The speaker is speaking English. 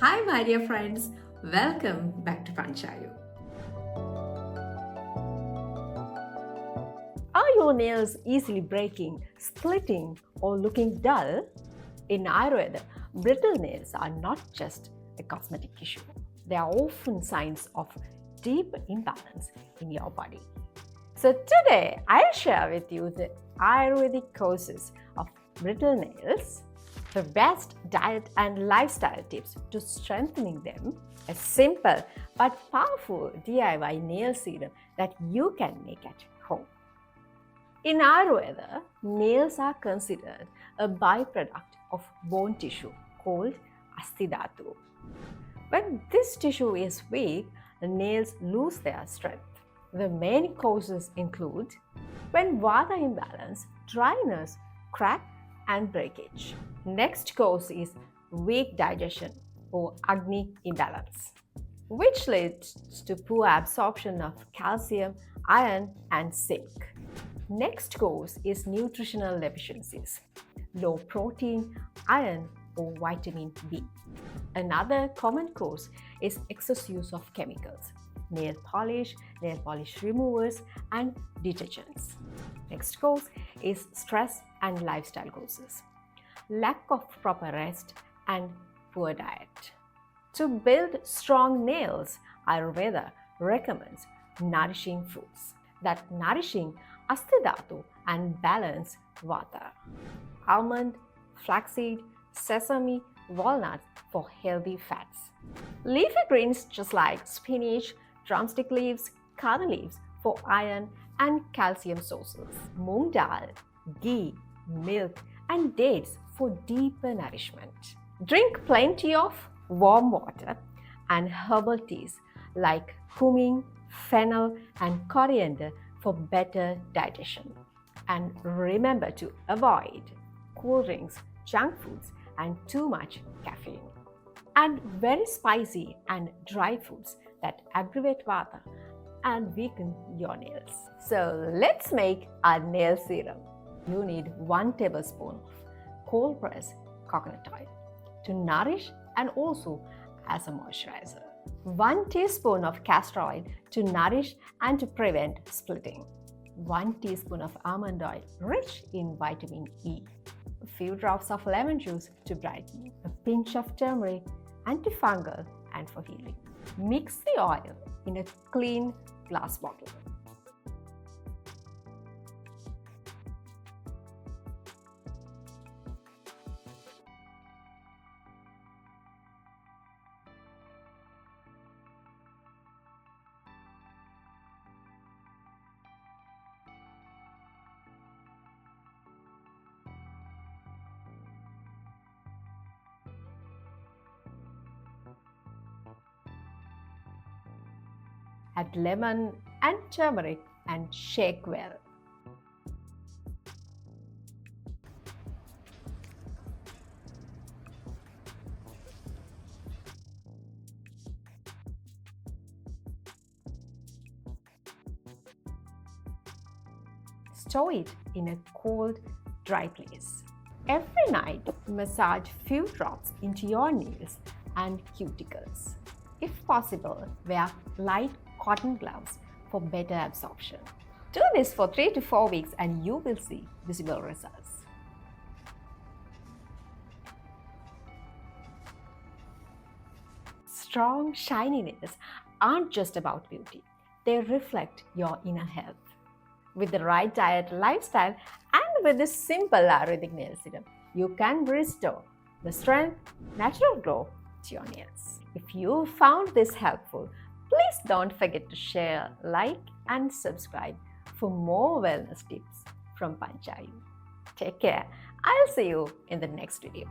Hi, my dear friends. Welcome back to Panchayu. Are your nails easily breaking, splitting, or looking dull? In Ayurveda, brittle nails are not just a cosmetic issue. They are often signs of deep imbalance in your body. So today, I'll share with you the Ayurvedic causes of brittle nails, the best diet and lifestyle tips to strengthening them, a simple but powerful DIY nail serum that you can make at home. In Ayurveda, nails are considered a byproduct of bone tissue called Asthi Dhatu. When this tissue is weak, the nails lose their strength. The main causes include when Vata imbalance, dryness, crack, and breakage. Next cause is weak digestion or Agni imbalance, which leads to poor absorption of calcium, iron, and zinc. Next cause is nutritional deficiencies, low protein, iron, or vitamin B. Another common cause is excess use of chemicals, nail polish removers, and detergents. Next cause is stress and lifestyle causes, lack of proper rest, and poor diet. To build strong nails, Ayurveda recommends nourishing foods that nourishing Asthi Dhatu and balance Vata. Almond, flaxseed, sesame, walnuts for healthy fats. Leafy greens just like spinach, drumstick leaves, kada leaves for iron and calcium sources. Moong dal, ghee, milk, and dates for deeper nourishment. Drink plenty of warm water and herbal teas like cumin, fennel, and coriander for better digestion. And remember to avoid cool drinks, junk foods, and too much caffeine. And very spicy and dry foods that aggravate Vata and weaken your nails. So let's make our nail serum. You need 1 tablespoon of cold pressed coconut oil to nourish and also as a moisturizer. 1 teaspoon of castor oil to nourish and to prevent splitting. 1 teaspoon of almond oil rich in vitamin E. A few drops of lemon juice to brighten. A pinch of turmeric, antifungal and for healing. Mix the oil in a clean glass bottle. Add lemon and turmeric and shake well. Store it in a cold, dry place. Every night, massage few drops into your nails and cuticles. If possible, wear light cotton gloves for better absorption. Do this for 3 to 4 weeks and you will see visible results. Strong, shiny nails aren't just about beauty. They reflect your inner health. With the right diet, lifestyle, and with this simple Ayurvedic nail serum, you can restore the strength, natural glow to your nails. If you found this helpful, please don't forget to share, like, and subscribe for more wellness tips from Panchayu. Take care. I'll see you in the next video.